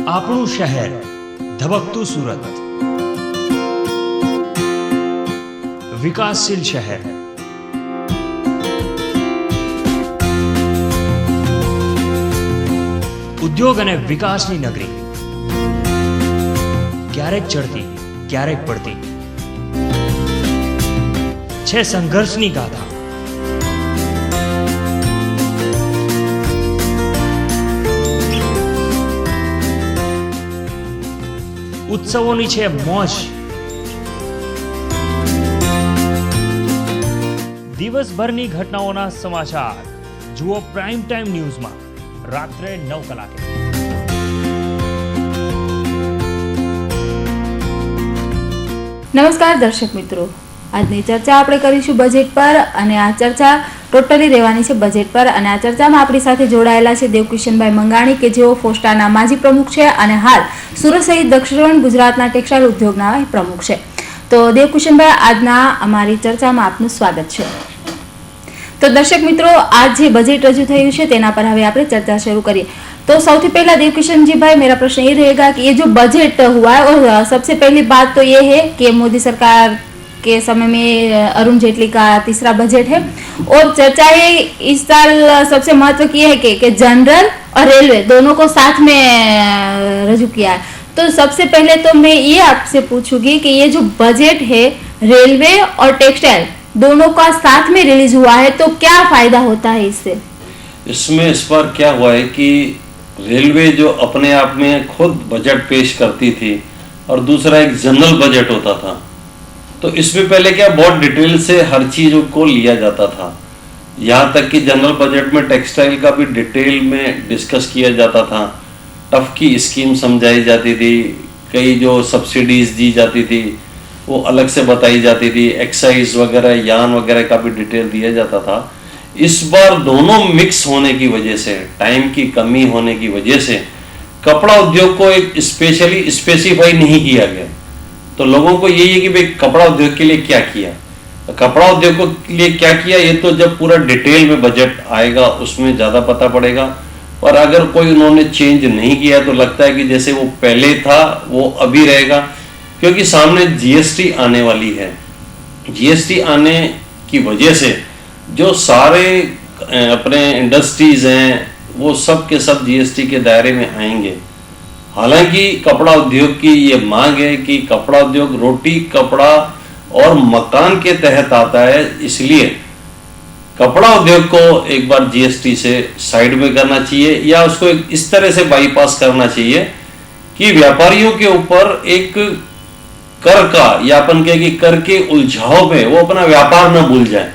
આપણું શહેર ધબકતું સુરત, વિકાસશીલ શહેર, ઉદ્યોગ અને વિકાસની નગરી, ક્યારેક ચડતી ક્યારેક પડતી છે સંઘર્ષની ગાથા. ઉત્સવોની છે મોજ, દિવસભરની ઘટનાઓના સમાચાર જુઓ પ્રાઇમ ટાઈમ ન્યૂઝમાં રાત્રે 9 કલાકે. નમસ્કાર દર્શક મિત્રો, આજની ચર્ચા આપણે કરીશું બજેટ પર અને આ ચર્ચા ટોટલી રહેવાની છે બજેટ પર. અને આ ચર્ચામાં આપણી સાથે જોડાયેલા છે દેવકિશનભાઈ મંગાણી કે જેઓ ફોસ્ટાના માજી પ્રમુખ છે અને હાલ સુરત સહિત દક્ષિણ ગુજરાતના ટેક્સટાઇલ ઉદ્યોગના પ્રમુખ છે. તો દેવકિશનભાઈ, આજના અમારી ચર્ચામાં આપનું સ્વાગત છે. તો દર્શક મિત્રો, आज જે બજેટ રજૂ થયું છે તેના પર હવે આપણે ચर्चा शुरू करिए. तो सबसे पहला देवकिशन जी भाई, मेरा प्रश्न ये रहेगा कि ये जो बजट हुआ है, और सबसे पहली बात तो ये है कि मोदी सरकार के समय में अरुण जेटली का तीसरा बजट है और चर्चा है इस साल सबसे महत्व की है कि जनरल और रेलवे दोनों को साथ में रजू किया है. तो सबसे पहले तो मैं ये आपसे पूछूंगी कि ये जो बजट है रेलवे और टेक्सटाइल दोनों का साथ में रिलीज हुआ है, तो क्या फायदा होता है इससे? इसमें इस बार क्या हुआ है कि रेलवे जो अपने आप में खुद बजट पेश करती थी और दूसरा एक जनरल बजट होता था, तो इसमें पहले क्या बहुत डिटेल से हर चीज को लिया जाता था. यहाँ तक कि जनरल बजट में टेक्सटाइल का भी डिटेल में डिस्कस किया जाता था. टफ की स्कीम समझाई जाती थी, कई जो सब्सिडीज दी जाती थी वो अलग से बताई जाती थी, एक्साइज वगैरह यान वगैरह का भी डिटेल दिया जाता था. इस बार दोनों मिक्स होने की वजह से, टाइम की कमी होने की वजह से कपड़ा उद्योग को एक स्पेशली स्पेसिफाई नहीं किया गया. तो लोगों को यही है कि भाई कपड़ा उद्योग के लिए क्या किया, कपड़ा उद्योग के लिए क्या किया, ये तो जब पूरा डिटेल में बजट आएगा उसमें ज़्यादा पता पड़ेगा. पर अगर कोई उन्होंने चेंज नहीं किया तो लगता है कि जैसे वो पहले था वो अभी रहेगा, क्योंकि सामने जीएसटी आने वाली है. जीएसटी आने की वजह से जो सारे अपने इंडस्ट्रीज हैं वो सब के सब जीएसटी के दायरे में आएंगे. हालांकि कपड़ा उद्योग की ये मांग है कि कपड़ा उद्योग रोटी, कपड़ा और मकान के तहत आता है, इसलिए कपड़ा उद्योग को एक बार जीएसटी से साइड में करना चाहिए या उसको इस तरह से बाईपास करना चाहिए कि व्यापारियों के ऊपर एक कर का, या अपन कहें कि कर के उलझाव में वो अपना व्यापार न भूल जाए.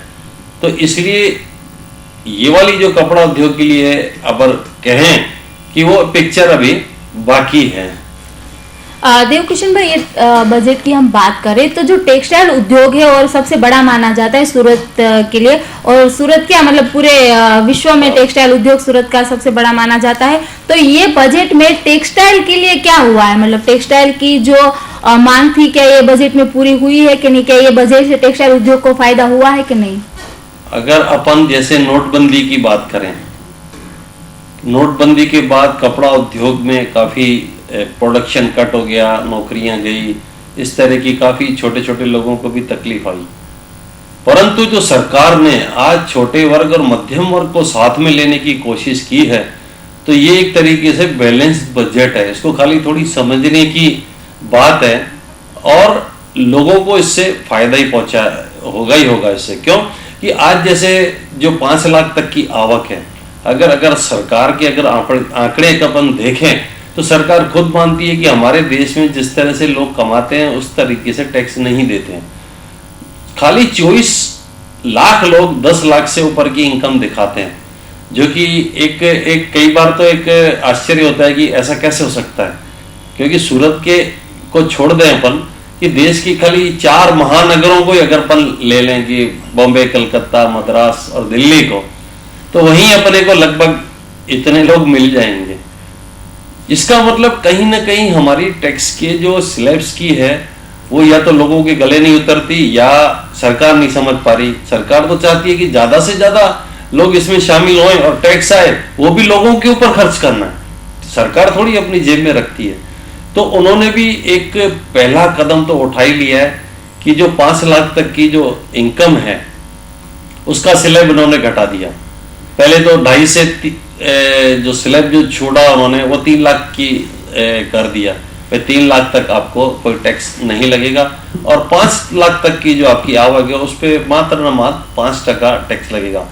तो इसलिए ये वाली जो कपड़ा उद्योग के लिए अगर कहें कि वो पिक्चर अभी बाकी है. देवकिशन भाई, ये बजट की हम बात करें तो जो टेक्सटाइल उद्योग है और सबसे बड़ा माना जाता है सूरत के लिए, और सूरत क्या मतलब पूरे विश्व में टेक्सटाइल उद्योग सूरत का सबसे बड़ा माना जाता है. तो ये बजट में टेक्सटाइल के लिए क्या हुआ है, मतलब टेक्सटाइल की जो मांग थी क्या ये बजट में पूरी हुई है कि नहीं, क्या ये बजट से टेक्सटाइल उद्योग को फायदा हुआ है कि नहीं? अगर अपन जैसे नोटबंदी की बात करें, नोटबंदी के बाद कपड़ा उद्योग में काफ़ी प्रोडक्शन कट हो गया, नौकरियां गई, इस तरह की काफ़ी छोटे छोटे लोगों को भी तकलीफ आई. परंतु जो सरकार ने आज छोटे वर्ग और मध्यम वर्ग को साथ में लेने की कोशिश की है, तो ये एक तरीके से बैलेंस्ड बजट है. इसको खाली थोड़ी समझने की बात है और लोगों को इससे फायदा ही पहुंचा होगा ही होगा इससे. क्यों कि आज जैसे जो 5 लाख तक की आवक है, अगर सरकार के अगर आंकड़े अपन देखें तो सरकार खुद मानती है कि हमारे देश में जिस तरह से लोग कमाते हैं उस तरीके से टैक्स नहीं देते हैं. खाली 24 लाख लोग 10 लाख से ऊपर की इनकम दिखाते हैं, जो कि एक कई बार तो एक आश्चर्य होता है कि ऐसा कैसे हो सकता है. क्योंकि सूरत के को छोड़ दें अपन कि देश की खाली 4 महानगरों को अगर अपन ले लें कि बॉम्बे, कलकत्ता, मद्रास और दिल्ली को, तो वहीं अपने को लगभग इतने लोग मिल जाएंगे. इसका मतलब कहीं ना कहीं हमारी टैक्स के जो स्लैब्स की है वो या तो लोगों के गले नहीं उतरती या सरकार नहीं समझ पा रही. सरकार तो चाहती है कि ज्यादा से ज्यादा लोग इसमें शामिल हों और टैक्स आए, वो भी लोगों के ऊपर खर्च करना है. सरकार थोड़ी अपनी जेब में रखती है। तो उन्होंने भी एक पहला कदम तो उठा ही लिया है कि जो 5 लाख तक की जो इनकम है उसका स्लैब उन्होंने घटा दिया। पहले तो 2.5 से जो स्लैब जो छोड़ा उन्होंने वो 3 लाख की कर दिया। फिर 3 लाख तक आपको कोई टैक्स नहीं लगेगा और 5 लाख तक की जो आपकी आवक है उस पर मात्र न मात्र 5% टैक्स लगेगा।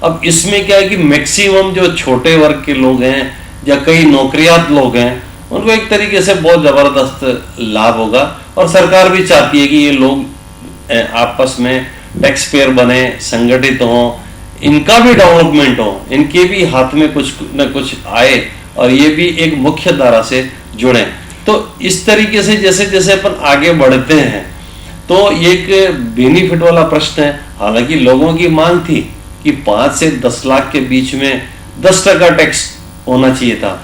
अब इसमें क्या है कि मैक्सिमम जो छोटे वर्ग के लोग हैं या कई नौकरियात लोग हैं उनको एक तरीके से बहुत जबरदस्त लाभ होगा और सरकार भी चाहती है कि ये लोग आपस में टैक्स पेयर बने, संगठित हों, इनका भी डेवलपमेंट हो, इनके भी हाथ में कुछ न कुछ आए और ये भी एक मुख्य धारा से जुड़े। तो इस तरीके से जैसे जैसे अपन आगे बढ़ते हैं तो ये एक बेनिफिट वाला प्रश्न है। हालांकि लोगों की मांग थी कि 5 से 10 लाख के बीच में 10% टैक्स होना चाहिए था।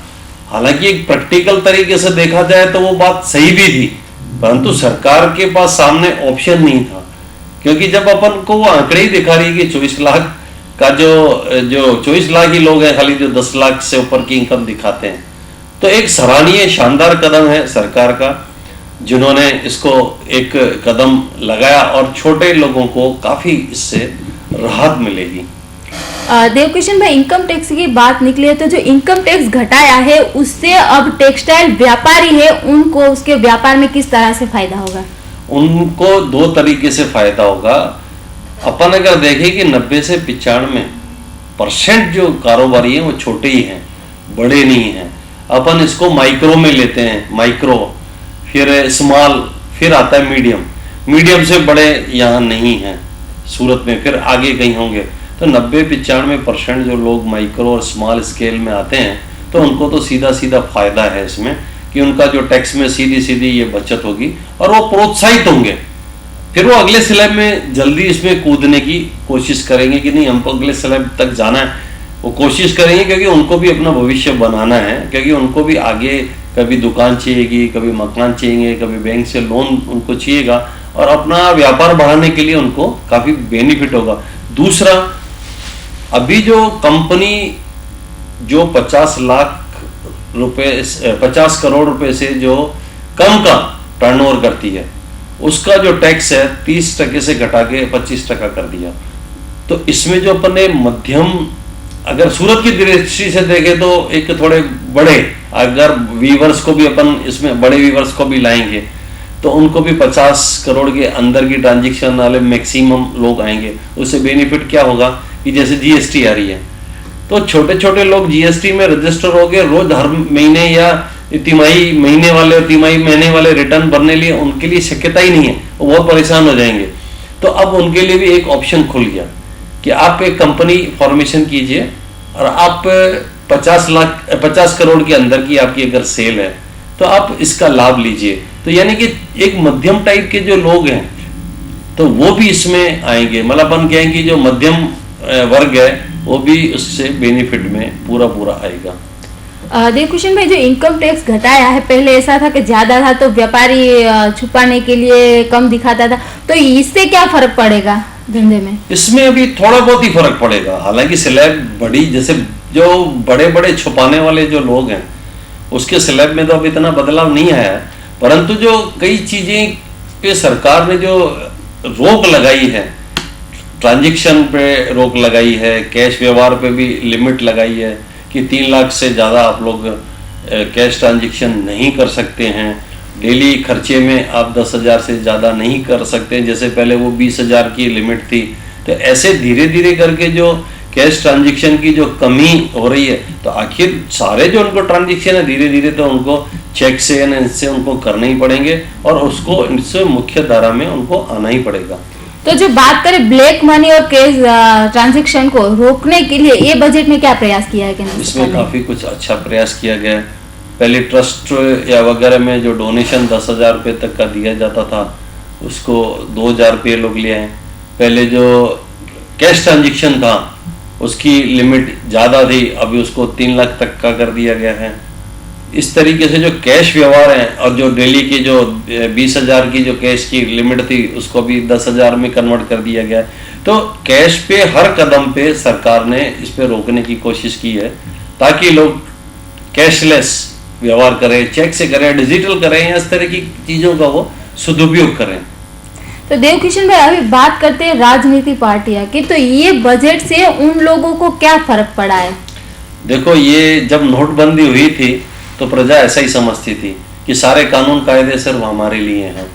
हालांकि एक प्रैक्टिकल तरीके से देखा जाए तो वो बात सही भी थी, परंतु सरकार के पास सामने ऑप्शन नहीं था, क्योंकि जब अपन को वो आंकड़े ही दिखा रही है कि 24 लाख का जो 24 लाख ही लोग हैं खाली जो 10 लाख से ऊपर की इनकम दिखाते हैं। तो एक सराहनीय शानदार कदम है सरकार का, जिन्होंने इसको एक कदम लगाया और छोटे लोगों को काफी इससे राहत मिलेगी। देवकिशन भाई, इनकम टैक्स की बात निकली है तो जो इनकम टैक्स घटाया है उससे अब टेक्सटाइल व्यापारी है उनको उसके व्यापार में किस तरह से फायदा होगा? उनको 2 तरीके से फायदा होगा। अपन अगर देखें कि 90 से 95% जो कारोबारी हैं वो छोटे ही हैं, बड़े नहीं हैं। अपन इसको माइक्रो में लेते हैं, माइक्रो, फिर स्मॉल, फिर आता है मीडियम। मीडियम से बड़े यहाँ नहीं हैं सूरत में, फिर आगे कहीं होंगे। तो 90-95% जो लोग माइक्रो और स्मॉल स्केल में आते हैं तो उनको तो सीधा सीधा फायदा है इसमें कि उनका जो टैक्स में सीधी सीधी ये बचत होगी और वो प्रोत्साहित होंगे। फिर वो अगले स्लैब में जल्दी इसमें कूदने की कोशिश करेंगे कि नहीं हमको अगले स्लैब तक जाना है, वो कोशिश करेंगे, क्योंकि उनको भी अपना भविष्य बनाना है, क्योंकि उनको भी आगे कभी दुकान चाहिएगी, कभी मकान चाहिए, कभी बैंक से लोन उनको चाहिएगा और अपना व्यापार बढ़ाने के लिए उनको काफी बेनिफिट होगा। दूसरा, अभी जो कंपनी जो 50 करोड़ रुपए से जो कम का टर्नओवर करती है उसका जो टैक्स है 30% से घटा के 25% कर दिया। तो इसमें जो अपने मध्यम, अगर सूरत की दृष्टि से देखें तो एक थोड़े बड़े, अगर वीवर्स को भी अपन इसमें बड़े वीवर्स को भी लाएंगे तो उनको भी 50 करोड़ के अंदर की ट्रांजैक्शन वाले मैक्सिमम लोग आएंगे। उससे बेनिफिट क्या होगा कि जैसे जीएसटी आ रही है तो छोटे छोटे लोग जीएसटी में रजिस्टर हो गए, रोज हर महीने या तिमाही महीने वाले और तिमाही महीने वाले रिटर्न भरने लिए उनके लिए शक्यता ही नहीं है, वो बहुत परेशान हो जाएंगे। तो अब उनके लिए भी एक ऑप्शन खुल गया कि आप एक कंपनी फॉर्मेशन कीजिए और आप 50 करोड़ के अंदर की आपकी अगर सेल है तो आप इसका लाभ लीजिए। तो यानी कि एक मध्यम टाइप के जो लोग हैं तो वो भी इसमें आएंगे। मतलब अपन कहें कि जो मध्यम वर्ग है वो भी उससे बेनिफिट में पूरा आएगा। देवकिशन भाई, जो इनकम टैक्स घटाया है, पहले ऐसा था कि ज्यादा था तो व्यापारी छुपाने के लिए कम दिखाता था, तो इससे क्या फर्क पड़ेगा धंधे में? इसमें अभी थोड़ा बहुत ही फर्क पड़ेगा। हालांकि स्लैब बड़ी, जैसे जो बड़े बड़े छुपाने वाले जो लोग हैं उसके स्लैब में तो अब इतना बदलाव नहीं आया, परंतु जो कई चीजें पे सरकार ने जो रोक लगाई है, ट्रांजैक्शन पे रोक लगाई है, कैश व्यवहार पे भी लिमिट लगाई है कि 3 लाख से ज़्यादा आप लोग कैश ट्रांजैक्शन नहीं कर सकते हैं। डेली खर्चे में आप 10,000 से ज़्यादा नहीं कर सकते, जैसे पहले वो 20,000 की लिमिट थी। तो ऐसे धीरे धीरे करके जो कैश ट्रांजैक्शन की जो कमी हो रही है, तो आखिर सारे जो उनको ट्रांजैक्शन है धीरे धीरे तो उनको चेक से या इनसे उनको करने ही पड़ेंगे और उसको इनसे मुख्य धारा में उनको आना ही पड़ेगा। तो जो बात करें ब्लैक मनी और कैश ट्रांजैक्शन को रोकने के लिए ये बजट में क्या प्रयास किया है? इसमें काफी कुछ अच्छा प्रयास किया गया है। पहले ट्रस्ट या वगैरह में जो डोनेशन 10,000 रुपये तक का दिया जाता था उसको 2,000 रुपये लोग ले आए। पहले जो कैश ट्रांजैक्शन था उसकी लिमिट ज़्यादा थी, अभी उसको 3 लाख तक का कर दिया गया है। इस तरीके से जो कैश व्यवहार हैं और जो डेली की जो 20,000 की जो कैश की लिमिट थी उसको भी 10,000 में कन्वर्ट कर दिया गया है। तो कैश पे हर कदम पे सरकार ने इस पे रोकने की कोशिश की है ताकि लोग कैशलेस व्यवहार करें, चेक से करें, डिजिटल करें, या इस तरह की चीजों का वो सदुपयोग करें। तो देवकिशन भाई, अभी बात करते हैं राजनीति पार्टियां की, तो ये बजट से उन लोगों को क्या फर्क पड़ा है? देखो, ये जब नोटबंदी हुई थी तो प्रजा ऐसा ही समझती थी कि सारे कानून कायदे सिर्फ हमारे लिए हैं।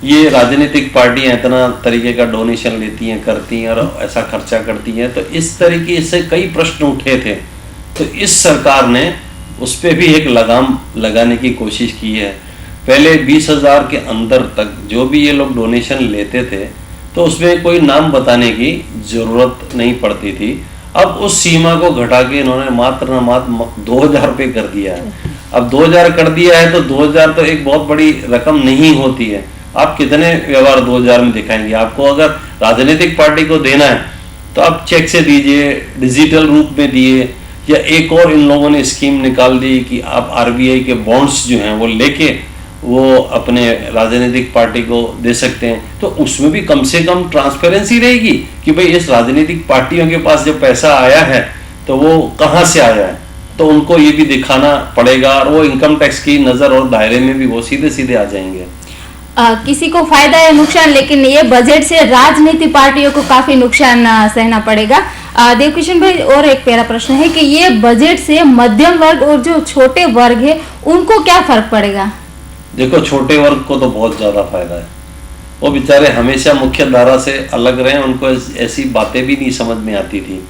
ये राजनीतिक पार्टियां इतना तरीके का डोनेशन लेती हैं, करती हैं और ऐसा खर्चा करती हैं, तो इस तरीके से कई प्रश्न उठे थे। तो इस सरकार ने उस पर भी एक लगाम लगाने की कोशिश की है। पहले 20,000 के अंदर तक जो भी ये लोग डोनेशन लेते थे तो उसमें कोई नाम बताने की जरूरत नहीं पड़ती थी। अब उस सीमा को घटा के इन्होंने मात्र 2,000 रुपये कर दिया है। अब 2,000 कर दिया है तो 2,000 तो एक बहुत बड़ी रकम नहीं होती है। आप कितने व्यवहार 2,000 में दिखाएंगे? आपको अगर राजनीतिक पार्टी को देना है तो आप चेक से दीजिए, डिजिटल रूप में दिए, या एक और इन लोगों ने स्कीम निकाल दी कि आप आरबीआई के बॉन्ड्स जो हैं वो लेके वो अपने राजनीतिक पार्टी को दे सकते हैं। तो उसमें भी कम से कम ट्रांसपेरेंसी रहेगी कि भाई इस राजनीतिक पार्टियों के पास जब पैसा आया है तो वो कहाँ से आया है, तो उनको ये भी दिखाना पड़ेगा और वो इनकम टैक्स की नज़र और दायरे में भी वो सीधे सीधे आ जाएंगे। किसी को फायदा या नुकसान, लेकिन ये बजट से राजनीति पार्टियों को काफी नुकसान सहना पड़ेगा। देवकिशन भाई, और एक प्यारा प्रश्न है कि ये बजट से मध्यम वर्ग और जो छोटे वर्ग है उनको क्या फर्क पड़ेगा? देखो, छोटे वर्ग को तो बहुत ज्यादा फायदा है। वो बेचारे हमेशा मुख्य धारा से अलग रहे, उनको ऐसी बातें भी नहीं समझ में आती थी।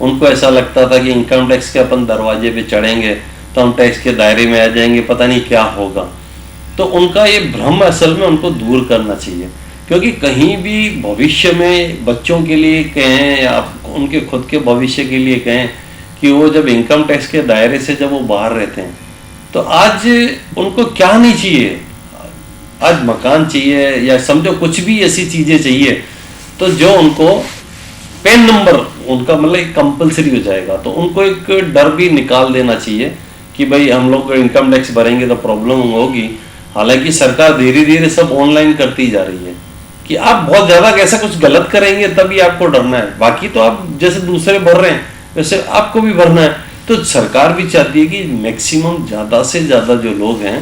उनको ऐसा लगता था कि इनकम टैक्स के अपन दरवाजे पे चढ़ेंगे तो हम टैक्स के दायरे में आ जाएंगे, पता नहीं क्या होगा। तो उनका ये भ्रम असल में उनको दूर करना चाहिए, क्योंकि कहीं भी भविष्य में बच्चों के लिए कहें या उनके खुद के भविष्य के लिए कहें कि वो जब इनकम टैक्स के दायरे से जब वो बाहर रहते हैं तो आज उनको क्या नहीं चाहिए? आज मकान चाहिए या समझो कुछ भी ऐसी चीजें चाहिए, तो जो उनको पैन नंबर उनका मतलब कंपलसरी हो जाएगा। तो उनको एक डर भी निकाल देना चाहिए कि भाई हम लोग इनकम टैक्स भरेंगे तो प्रॉब्लम होगी। हालांकि सरकार धीरे धीरे सब ऑनलाइन करती जा रही है कि आप बहुत ज्यादा ऐसा कुछ गलत करेंगे तभी आपको डरना है, बाकी तो आप जैसे दूसरे भर रहे हैं वैसे आपको भी भरना है। तो सरकार भी चाहती है कि मैक्सिमम ज्यादा से ज्यादा जो लोग हैं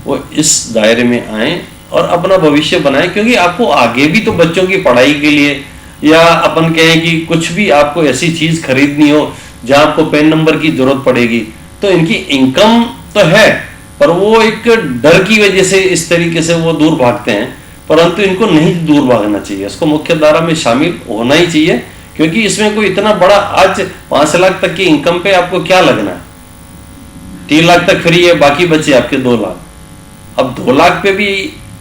वो इस दायरे में आए और अपना भविष्य बनाएं, क्योंकि आपको आगे भी तो बच्चों की पढ़ाई के लिए या अपन कहें कि कुछ भी आपको ऐसी चीज खरीदनी हो जहां आपको पैन नंबर की जरूरत पड़ेगी, तो इनकी इनकम तो है पर वो एक डर की वजह से इस तरीके से वो दूर भागते हैं। परंतु इनको नहीं दूर भागना चाहिए, इसको मुख्य धारा में शामिल होना ही चाहिए, क्योंकि इसमें कोई इतना बड़ा आज 5 लाख तक की इनकम पे आपको क्या लगना है? 3 लाख तक फ्री है, बाकी बचे आपके 2 लाख। अब 2 लाख पे भी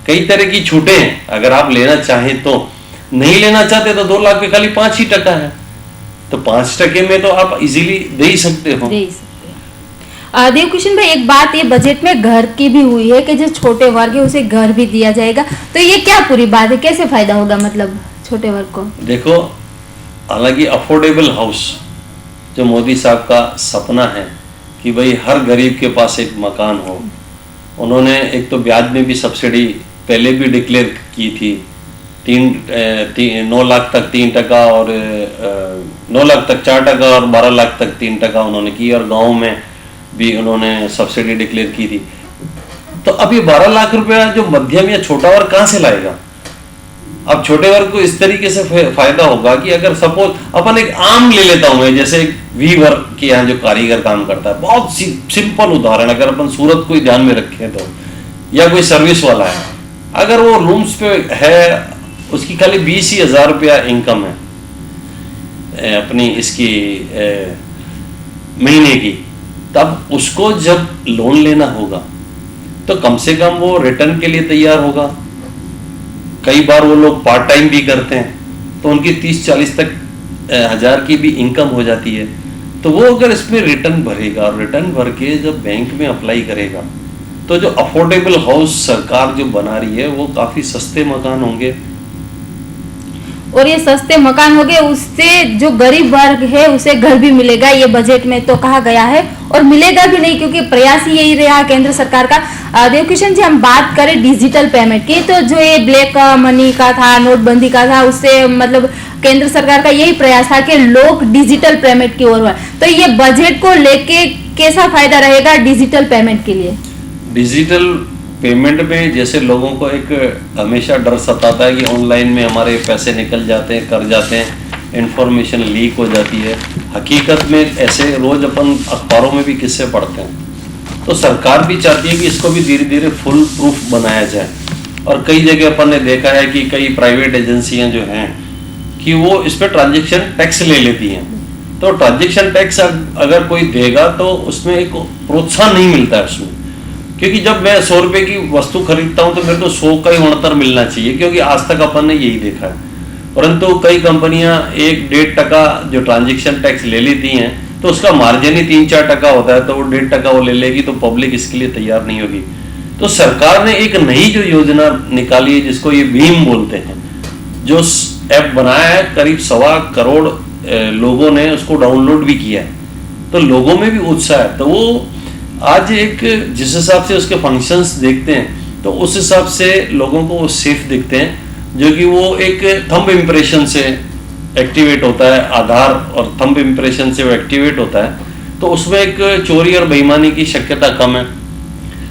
कई तरह की छूटें हैं, अगर आप लेना चाहें तो। नहीं लेना चाहते तो 2 लाख पे खाली 5% है, तो 5% में तो आप इजीली दे ही सकते हो। देवकिशन भाई, एक बात ये बजट में घर की भी हुई है कि जो छोटे वर्ग है उसे घर भी दिया जाएगा, तो ये क्या पूरी बात है? कैसे फायदा होगा मतलब छोटे वर्ग को? देखो, हालांकि अफोर्डेबल हाउस जो मोदी साहब का सपना है कि भाई हर गरीब के पास एक मकान हो, उन्होंने एक तो ब्याज में भी सब्सिडी पहले भी डिक्लेयर की थी, 9 लाख तक 3% और 9 लाख तक 4% और 12 लाख तक 3% उन्होंने की, और गाँव में भी उन्होंने सब्सिडी डिक्लेयर की थी। तो अब ये 12 लाख रुपया जो मध्यम या छोटा वर्ग कहाँ से लाएगा? अब छोटे वर्ग को इस तरीके से फायदा होगा कि अगर सपोज अपन एक आम ले लेता हूं मैं, जैसे वी वर्ग के यहाँ जो कारीगर काम करता है, बहुत सिंपल उदाहरण, अगर अपन सूरत को ध्यान में रखें तो, या कोई सर्विस वाला है, अगर वो रूम्स पे है, उसकी खाली 20,000 रुपया इनकम है अपनी इसकी महीने की, तब उसको जब लोन लेना होगा तो कम से कम वो रिटर्न के लिए तैयार होगा। कई बार वो लोग पार्ट टाइम भी करते हैं तो उनकी 30-40 तक हजार की भी इनकम हो जाती है। तो वो अगर इसमें रिटर्न भरेगा और रिटर्न भर के जब बैंक में अप्लाई करेगा तो जो अफोर्डेबल हाउस सरकार जो बना रही है वो काफी सस्ते मकान होंगे, और ये सस्ते मकान हो गए, उससे जो गरीब वर्ग है उसे घर भी मिलेगा, ये बजट में तो कहा गया है, और मिलेगा भी नहीं क्योंकि प्रयास ही यही रहा केंद्र सरकार का। देवकिशन जी, हम बात करें डिजिटल पेमेंट की, तो जो ये ब्लैक मनी का था, नोटबंदी का था, उससे मतलब केंद्र सरकार का यही प्रयास था कि लोग डिजिटल पेमेंट की ओर बढ़े। तो ये बजट को लेके कैसा फायदा रहेगा डिजिटल पेमेंट के लिए? डिजिटल पेमेंट में जैसे लोगों को एक हमेशा डर सताता है कि ऑनलाइन में हमारे पैसे निकल जाते हैं, कर जाते हैं, इंफॉर्मेशन लीक हो जाती है। हकीकत में ऐसे रोज अपन अखबारों में भी किस्से पढ़ते हैं। तो सरकार भी चाहती है कि इसको भी धीरे धीरे फुल प्रूफ बनाया जाए। और कई जगह अपन ने देखा है कि कई प्राइवेट एजेंसियां जो हैं कि वो इस पर ट्रांजेक्शन टैक्स ले लेती हैं। तो ट्रांजेक्शन टैक्स अगर कोई देगा तो उसमें एक प्रोत्साहन नहीं मिलता है उसमें, क्योंकि जब मैं 100 रुपए की वस्तु खरीदता हूं तो मेरे को 100 का ही 69 मिलना चाहिए, क्योंकि आज तक अपन ने यही देखा है। परंतु कई कंपनियां 1-1.5% जो ट्रांजेक्शन टैक्स ले लेती हैं तो उसका मार्जिन ही 3-4% होता है, तो वो 1.5% वो ले लेगी तो पब्लिक इसके लिए तैयार नहीं होगी। तो सरकार ने एक नई जो योजना निकाली है जिसको ये भीम बोलते हैं, जो ऐप बनाया है, करीब 1.25 करोड़ लोगों ने उसको डाउनलोड भी किया है। तो लोगों में भी उत्साह है। तो वो आज एक जिस हिसाब से उसके फंक्शंस देखते हैं तो उस हिसाब से लोगों को वो सेफ दिखते हैं, जो कि वो एक थंब इम्प्रेशन से एक्टिवेट होता है, आधार और थंब इम्प्रेशन से वो एक्टिवेट होता है। तो उसमें एक चोरी और बेईमानी की शक्यता कम है।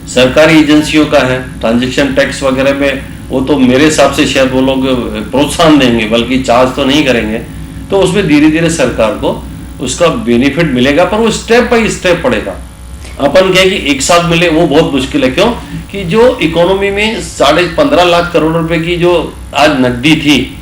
सरकारी एजेंसियों का है ट्रांजेक्शन टैक्स वगैरह में, वो तो मेरे हिसाब से शायद वो लोग प्रोत्साहन देंगे, बल्कि चार्ज तो नहीं करेंगे। तो उसमें धीरे धीरे सरकार को उसका बेनिफिट मिलेगा, पर वो स्टेप बाय स्टेप पड़ेगा। अपन कहें कि एक साथ मिले वो बहुत मुश्किल है। क्यों कि जो इकोनॉमी में 15.5 लाख करोड़ रुपए की जो आज नकदी थी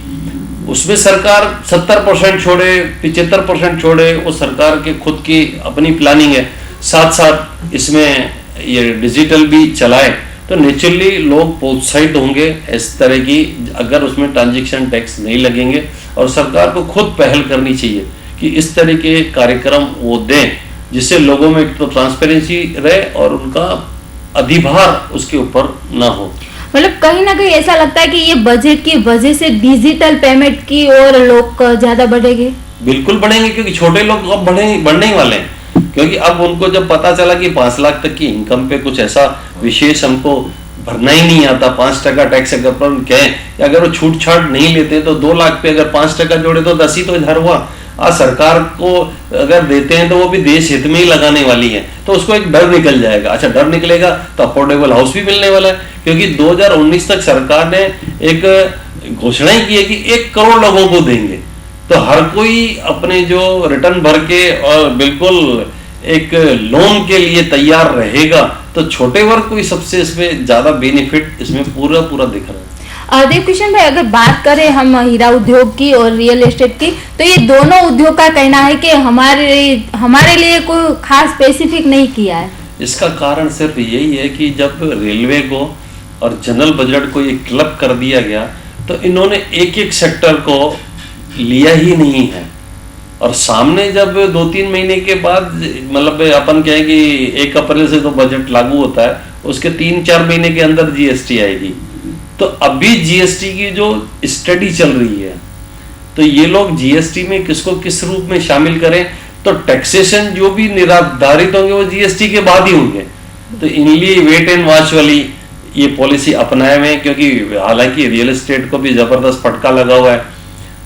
उसमें सरकार 70% छोड़े, 75% छोड़े, वो सरकार के खुद की अपनी प्लानिंग है। साथ साथ इसमें ये डिजिटल भी चलाए तो नेचुरली लोग प्रोत्साहित होंगे इस तरह की, अगर उसमें ट्रांजेक्शन टैक्स नहीं लगेंगे। और सरकार को खुद पहल करनी चाहिए कि इस तरह के कार्यक्रम वो दें जिससे लोगों में तो ट्रांसपेरेंसी रहे और उनका अधिभार उसके ऊपर ना हो। मतलब कहीं ना कहीं ऐसा लगता है कि ये बजट की वजह से डिजिटल पेमेंट की ओर लोग ज्यादा बढ़ेंगे। बिल्कुल बढ़ेंगे, क्योंकि छोटे लोग अब बढ़ने ही वाले हैं। क्योंकि अब उनको जब पता चला कि 5 लाख तक की इनकम पे कुछ ऐसा विशेष हमको भरना ही नहीं आता, 5% टैक्स अगर अपन कहें, अगर वो छूट छाट नहीं लेते तो 2 लाख पे अगर 5% जोड़े तो 10 ही तो हजार हुआ। आज सरकार को अगर देते हैं तो वो भी देश हित में ही लगाने वाली है, तो उसको एक डर निकल जाएगा। अच्छा, डर निकलेगा तो अफोर्डेबल हाउस भी मिलने वाला है, क्योंकि 2019 तक सरकार ने एक घोषणा ही की है कि 1 करोड़ लोगों को देंगे। तो हर कोई अपने जो रिटर्न भर के और बिल्कुल एक लोन के लिए तैयार रहेगा, तो छोटे वर्ग को ही सबसे इसमें ज्यादा बेनिफिट इसमें पूरा दिख रहा है। देवकिशन भाई, अगर बात करें हम हीरा उद्योग की और रियल एस्टेट की, तो ये दोनों उद्योग का कहना है कि हमारे लिए कोई खास स्पेसिफिक नहीं किया है। इसका कारण सिर्फ यही है कि जब रेलवे को और जनरल बजट को ये क्लब कर दिया गया तो इन्होंने एक सेक्टर को लिया ही नहीं है। और सामने जब 2-3 महीने के बाद, मतलब अपन कहें कि 1 अप्रैल से तो बजट लागू होता है, उसके 3-4 महीने के अंदर जीएसटी आएगी। तो अभी जीएसटी की जो स्टडी चल रही है, तो ये लोग जीएसटी में किसको किस रूप में शामिल करें, तो टैक्सेशन जो भी निर्धारित होंगे वो जीएसटी के बाद ही होंगे। तो इनलिए वेट एंड वॉच वाली ये पॉलिसी अपनाए हुए हैं, क्योंकि हालांकि रियल एस्टेट को भी जबरदस्त फटका लगा हुआ है,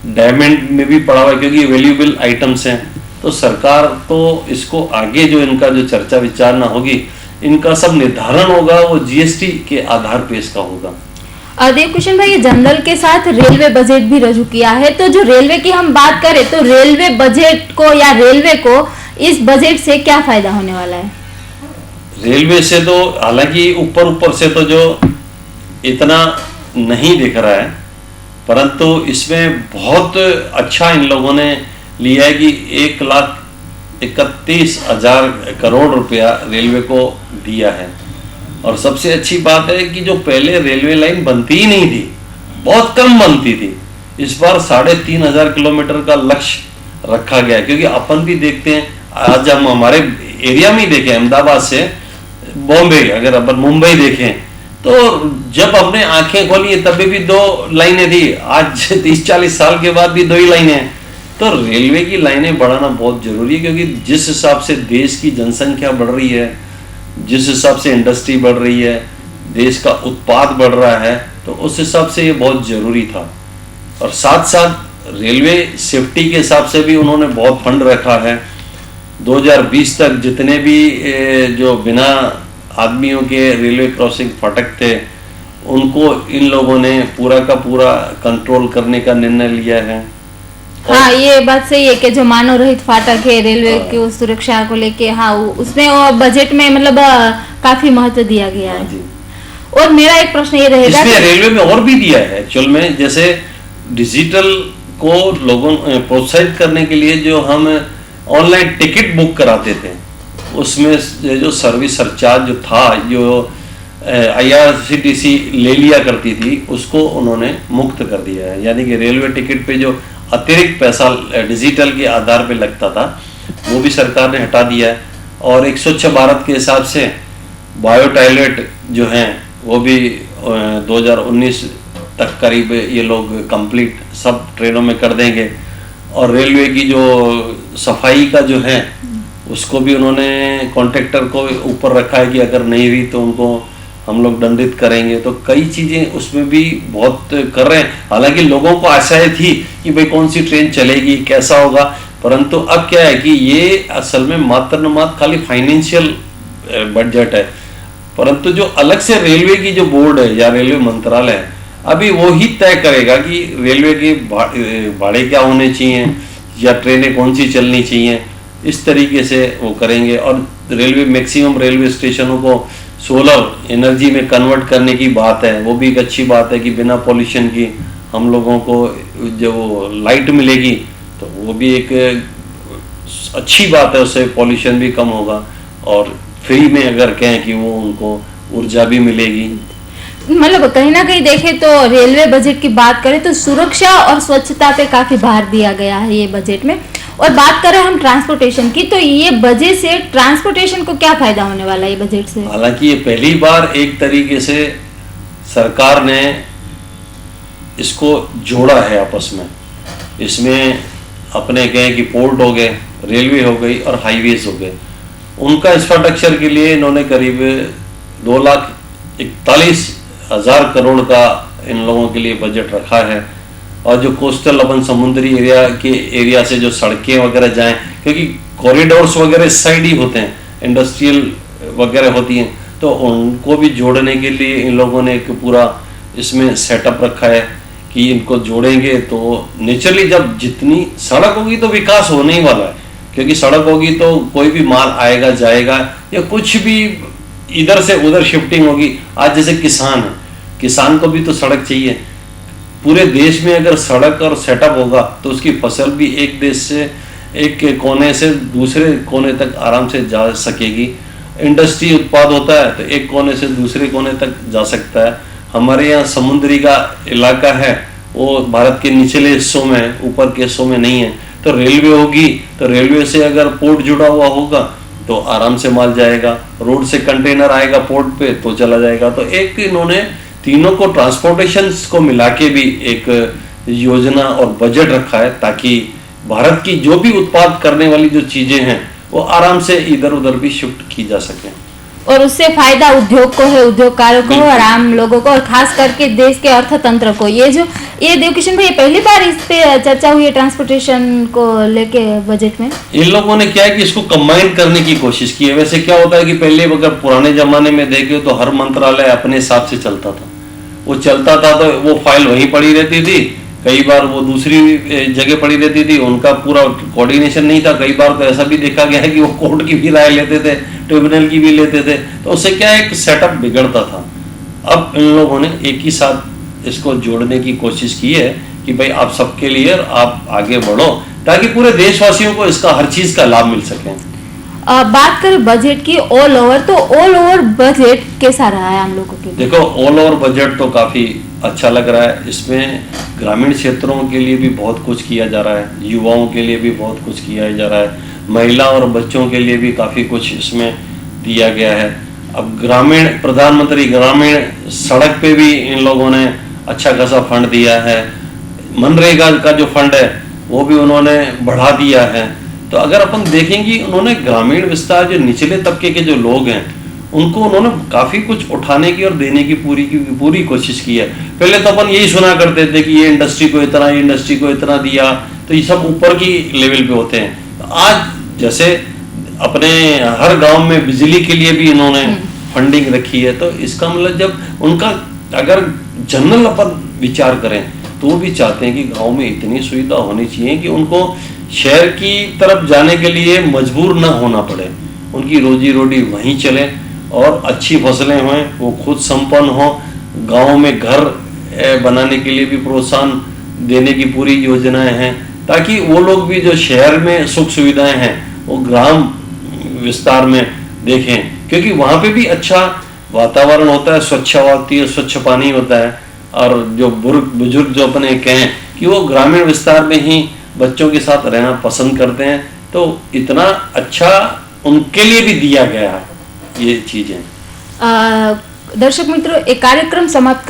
डायमंड में भी पड़ा हुआ है, क्योंकि वैल्यूएबल आइटम्स हैं। तो सरकार तो इसको आगे जो इनका जो चर्चा विचारना होगी, इनका सब निर्धारण होगा वो जीएसटी के आधार पे इसका होगा। देवकिशन भाई, जनरल के साथ रेलवे बजट भी रजू किया है, तो जो रेलवे की हम बात करें तो रेलवे बजट को या रेलवे को इस बजट से क्या फायदा होने वाला है? रेलवे से तो हालांकि ऊपर से तो जो इतना नहीं दिख रहा है, परंतु इसमें बहुत अच्छा इन लोगों ने लिया है कि 1,31,000 करोड़ रुपया रेलवे को दिया है। और सबसे अच्छी बात है कि जो पहले रेलवे लाइन बनती ही नहीं थी, बहुत कम बनती थी, इस बार 3,500 किलोमीटर का लक्ष्य रखा गया है। क्योंकि अपन भी देखते हैं, आज हम हमारे एरिया में ही देखें, अहमदाबाद से बॉम्बे, अगर अपन मुंबई देखें, तो जब अपने आंखें खोली तभी भी 2 लाइनें थी, आज 30-40 साल के बाद भी 2 ही लाइनें हैं। तो रेलवे की लाइनें बढ़ाना बहुत जरूरी है, क्योंकि जिस हिसाब से देश की जनसंख्या बढ़ रही है, जिस हिसाब से इंडस्ट्री बढ़ रही है, देश का उत्पाद बढ़ रहा है, तो उस हिसाब से ये बहुत जरूरी था। और साथ साथ रेलवे सेफ्टी के हिसाब से भी उन्होंने बहुत फंड रखा है। 2020 तक जितने भी जो बिना आदमियों के रेलवे क्रॉसिंग फाटक थे, उनको इन लोगों ने पूरा का पूरा कंट्रोल करने का निर्णय लिया है। हाँ, ये बात सही है कि जो मानव रहित फाटक है रेलवे की उस सुरक्षा को लेके, हाँ उसमें और बजट में मतलब काफी महत्व दिया गया है। जी। और मेरा एक प्रश्न ये रहेगा, इसमें रेलवे में और भी दिया है एक्चुअल में, जैसे डिजिटल को लोगों प्रोत्साहित करने के लिए जो हम ऑनलाइन टिकट बुक कराते थे, उसमें जो सर्विस सरचार्ज जो था, जो IRCTC ले लिया करती थी, उसको उन्होंने मुक्त कर दिया है। यानी कि रेलवे टिकट पे जो अतिरिक्त पैसा डिजिटल के आधार पे लगता था, वो भी सरकार ने हटा दिया है। और एक स्वच्छ भारत के हिसाब से बायो टॉयलेट जो हैं वो भी 2019 तक करीब ये लोग कंप्लीट सब ट्रेनों में कर देंगे। और रेलवे की जो सफाई का जो है उसको भी उन्होंने कॉन्ट्रैक्टर को ऊपर रखा है कि अगर नहीं हुई तो उनको हम लोग दंडित करेंगे। तो कई चीजें उसमें भी बहुत कर रहे हैं। हालांकि लोगों को आशाएं थी कि भाई कौन सी ट्रेन चलेगी, कैसा होगा, परंतु अब क्या है कि ये असल में मात्र न मात्र खाली फाइनेंशियल बजट है, परंतु जो अलग से रेलवे की जो बोर्ड है या रेलवे मंत्रालय है, अभी वो ही तय करेगा कि रेलवे के भाड़े क्या होने चाहिए या ट्रेनें कौन सी चलनी चाहिए। इस तरीके से वो करेंगे। और रेलवे मैक्सिमम रेलवे स्टेशनों को सोलर एनर्जी में कन्वर्ट करने की बात है, वो भी एक अच्छी बात है कि बिना पॉल्यूशन की हम लोगों को जो लाइट मिलेगी, तो वो भी एक अच्छी बात है, उससे पॉल्यूशन भी कम होगा। और फ्री में अगर कहें कि वो उनको ऊर्जा भी मिलेगी। मतलब कहीं ना कहीं देखें तो रेलवे बजट की बात करें तो सुरक्षा और स्वच्छता पे काफी भार दिया गया है ये बजट में। और बात करें हम ट्रांसपोर्टेशन की, तो ये बजट से ट्रांसपोर्टेशन को क्या फायदा होने वाला है ये बजट से? हालांकि ये पहली बार एक तरीके से सरकार ने इसको जोड़ा है आपस में। इसमें अपने कहें कि पोर्ट हो गए, रेलवे हो गई और हाईवेज हो गए, उनका इंफ्रास्ट्रक्चर के लिए इन्होंने करीब 2,41,000 करोड़ का इन लोगों के लिए बजट रखा है। और जो कोस्टल अपन समुद्री एरिया से जो सड़कें वगैरह जाएं, क्योंकि कॉरिडोर्स वगैरह इस साइड ही होते हैं, इंडस्ट्रियल वगैरह होती हैं, तो उनको भी जोड़ने के लिए इन लोगों ने एक पूरा इसमें सेटअप रखा है कि इनको जोड़ेंगे। तो नेचुरली जब जितनी सड़क होगी तो विकास होने ही वाला है, क्योंकि सड़क होगी तो कोई भी माल आएगा जाएगा या कुछ भी इधर से उधर शिफ्टिंग होगी। आज जैसे किसान है, किसान को भी तो सड़क चाहिए। पूरे देश में अगर सड़क और सेटअप होगा तो उसकी फसल भी एक देश से एक कोने से दूसरे कोने तक आराम से जा सकेगी। इंडस्ट्री उत्पाद होता है तो एक कोने से दूसरे कोने तक जा सकता है। हमारे यहाँ समुद्री का इलाका है, वो भारत के निचले हिस्सों में, ऊपर के हिस्सों में नहीं है। तो रेलवे होगी तो रेलवे से अगर पोर्ट जुड़ा हुआ होगा तो आराम से माल जाएगा, रोड से कंटेनर आएगा पोर्ट पे तो चला जाएगा। तो एक इन्होंने तीनों को ट्रांसपोर्टेशन को मिला के भी एक योजना और बजट रखा है, ताकि भारत की जो भी उत्पाद करने वाली जो चीजें हैं वो आराम से इधर उधर भी शिफ्ट की जा सके। और उससे फायदा उद्योग को है, उद्योगकारों को और आम लोगों को, और खास करके देश के अर्थतंत्र को। ये देवकिशन भाई पहली बार इस पे चर्चा हुई है ट्रांसपोर्टेशन को लेके बजट में। इन लोगों ने क्या है कि इसको कंबाइन करने की कोशिश की है। वैसे क्या होता है कि पहले अगर पुराने जमाने में देखे तो हर मंत्रालय अपने हिसाब से चलता था, वो चलता था तो वो फाइल वहीं पड़ी रहती थी, कई बार वो दूसरी जगह पड़ी रहती थी, उनका पूरा कोऑर्डिनेशन नहीं था। कई बार तो ऐसा भी देखा गया है कि वो कोर्ट की भी राय लेते थे, ट्रिब्यूनल की भी लेते थे, तो उससे क्या एक सेटअप बिगड़ता था। अब इन लोगों ने एक ही साथ इसको जोड़ने की कोशिश की है कि भाई आप सबके लिए आप आगे बढ़ो, ताकि पूरे देशवासियों को इसका हर चीज का लाभ मिल सके। बात करें बजट की ऑल ओवर, तो ऑल ओवर बजट कैसा रहा है हम लोगों के? देखो, ऑल ओवर बजट तो काफी अच्छा लग रहा है। इसमें ग्रामीण क्षेत्रों के लिए भी बहुत कुछ किया जा रहा है, युवाओं के लिए भी बहुत कुछ किया जा रहा है, महिला और बच्चों के लिए भी काफी कुछ इसमें दिया गया है। अब ग्रामीण प्रधानमंत्री ग्रामीण सड़क पे भी इन लोगों ने अच्छा खासा फंड दिया है। मनरेगा का जो फंड है वो भी उन्होंने बढ़ा दिया है। तो अगर अपन देखेंगे, उन्होंने ग्रामीण विस्तार जो निचले तबके के जो लोग हैं उनको उन्होंने काफी कुछ उठाने की और देने की पूरी कोशिश की है। पहले तो अपन यही सुना करते थे कि ये इंडस्ट्री को इतना, ये इंडस्ट्री को इतना दिया, तो ये सब ऊपर की लेवल पे होते हैं। तो आज जैसे अपने हर गांव में बिजली के लिए भी इन्होंने फंडिंग रखी है। तो इसका मतलब जब उनका अगर जनरल अपन विचार करें तो वो भी चाहते हैं कि गांव में इतनी सुविधा होनी चाहिए कि उनको शहर की तरफ जाने के लिए मजबूर न होना पड़े, उनकी रोजी रोटी वहीं चले और अच्छी फसलें हों, वो खुद संपन्न हो। गांव में घर बनाने के लिए भी प्रोत्साहन देने की पूरी योजनाएं हैं, ताकि वो लोग भी जो शहर में सुख सुविधाएं हैं वो ग्राम विस्तार में देखें, क्योंकि वहां पे भी अच्छा वातावरण होता है, स्वच्छ हवा होती है, स्वच्छ पानी होता है। और जो बुजुर्ग जो अपने कहें कि वो ग्रामीण विस्तार में ही बच्चों के साथ रहना पसंद करते हैं, तो इतना अच्छा उनके लिए भी दिया गया है ये चीजें। દર્શક મિત્રો, એ કાર્યક્રમ સમાપ્ત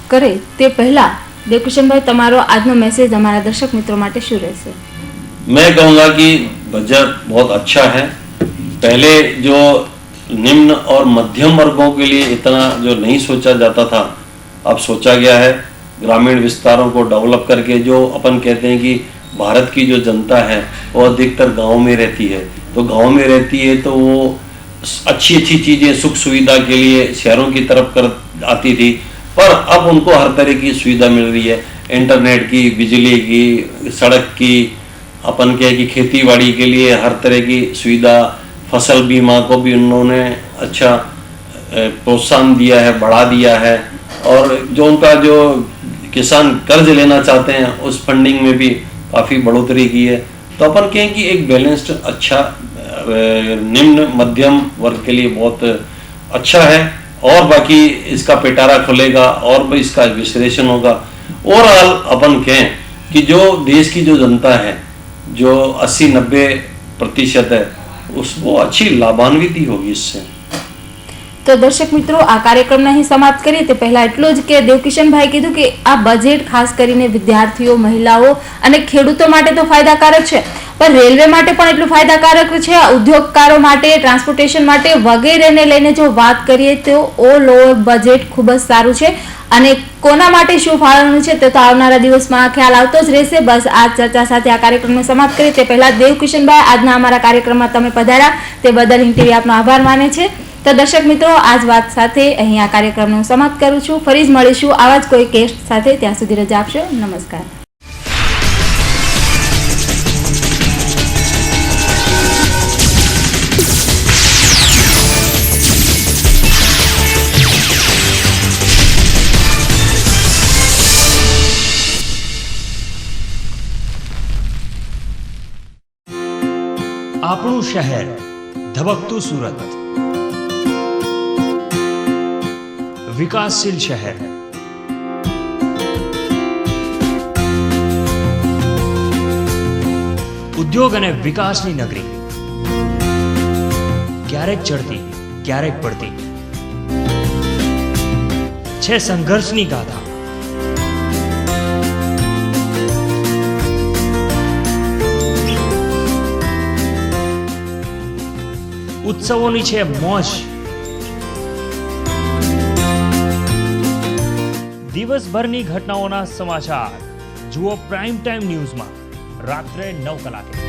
કરે તે પહેલા દેવકિશનભાઈ તમારો આજનો મેસેજ અમારા દર્શક મિત્રો માટે શું રહેશે? मैं कहूँगा कि बजट बहुत अच्छा है। पहले जो निम्न और मध्यम वर्गों के लिए इतना जो नहीं सोचा जाता था, अब सोचा गया है। ग्रामीण विस्तारों को डेवलप करके जो अपन कहते हैं कि भारत की जो जनता है वो अधिकतर गांव में रहती है, तो गांव में रहती है तो वो अच्छी अच्छी चीज़ें सुख सुविधा के लिए शहरों की तरफ कर आती थी, पर अब उनको हर तरह की सुविधा मिल रही है, इंटरनेट की, बिजली की, सड़क की, अपन कहे कि खेती बाड़ी के लिए हर तरह की सुविधा, फसल बीमा को भी उन्होंने अच्छा प्रोत्साहन दिया है, बढ़ा दिया है। और जो उनका जो किसान कर्ज लेना चाहते हैं उस फंडिंग में भी काफ़ी बढ़ोतरी की है। तो अपन कहें कि एक बैलेंस्ड अच्छा निम्न मध्यम वर्ग के लिए बहुत अच्छा है। और बाकी इसका पिटारा खुलेगा और भी इसका विश्लेषण होगा। ओवरऑल अपन कहें कि जो देश की जो जनता है जो 80-90% है उसको अच्छी लाभान्वित होगी इससे। તો દર્શક મિત્રો, આ કાર્યક્રમને અહીં સમાપ્ત કરીએ તે પહેલા એટલું જ કે દેવકિશનભાઈ કીધું કે આ બજેટ ખાસ કરીને વિદ્યાર્થીઓ, મહિલાઓ અને ખેડૂતો માટે તો ફાયદાકારક છે, પણ રેલવે માટે પણ એટલું ફાયદાકારક છે, ઉદ્યોગકારો માટે, ટ્રાન્સપોર્ટેશન માટે વગેરેને લઈને જો વાત કરીએ તો ઓલ ઓવર બજેટ ખૂબ જ સારું છે। અને કોના માટે શું ફાળવવાનું છે તે તો આવનારા દિવસમાં ખ્યાલ આવતો જ રહેશે। બસ આ ચર્ચા સાથે આ કાર્યક્રમને સમાપ્ત કરીએ તે પહેલા દેવકિશનભાઈ આજના અમારા કાર્યક્રમમાં તમે પધાર્યા તે બદલ હિન્દ ટીવી આપનો આભાર માને છે। તો દર્શક મિત્રો, આજ વાત સાથે અહીં આ કાર્યક્રમને હું સમાપ્ત કરું છું। ફરી જ મળીશું આવા જ કોઈ ગેસ્ટ સાથે, ત્યાં સુધી રજા આપશો। નમસ્કાર। આપણું શહેર ધબકતું સુરત, વિકાસશીલ શહેર, ઉદ્યોગ અને વિકાસની નગરી, ક્યારેક ચડતી ક્યારેક પડતી છે સંઘર્ષની ગાથા। ઉત્સવોની છે મોજ, દિવસભરની ઘટનાઓના સમાચાર જુઓ પ્રાઇમ ટાઈમ ન્યૂઝમાં રાત્રે 9 કલાકે।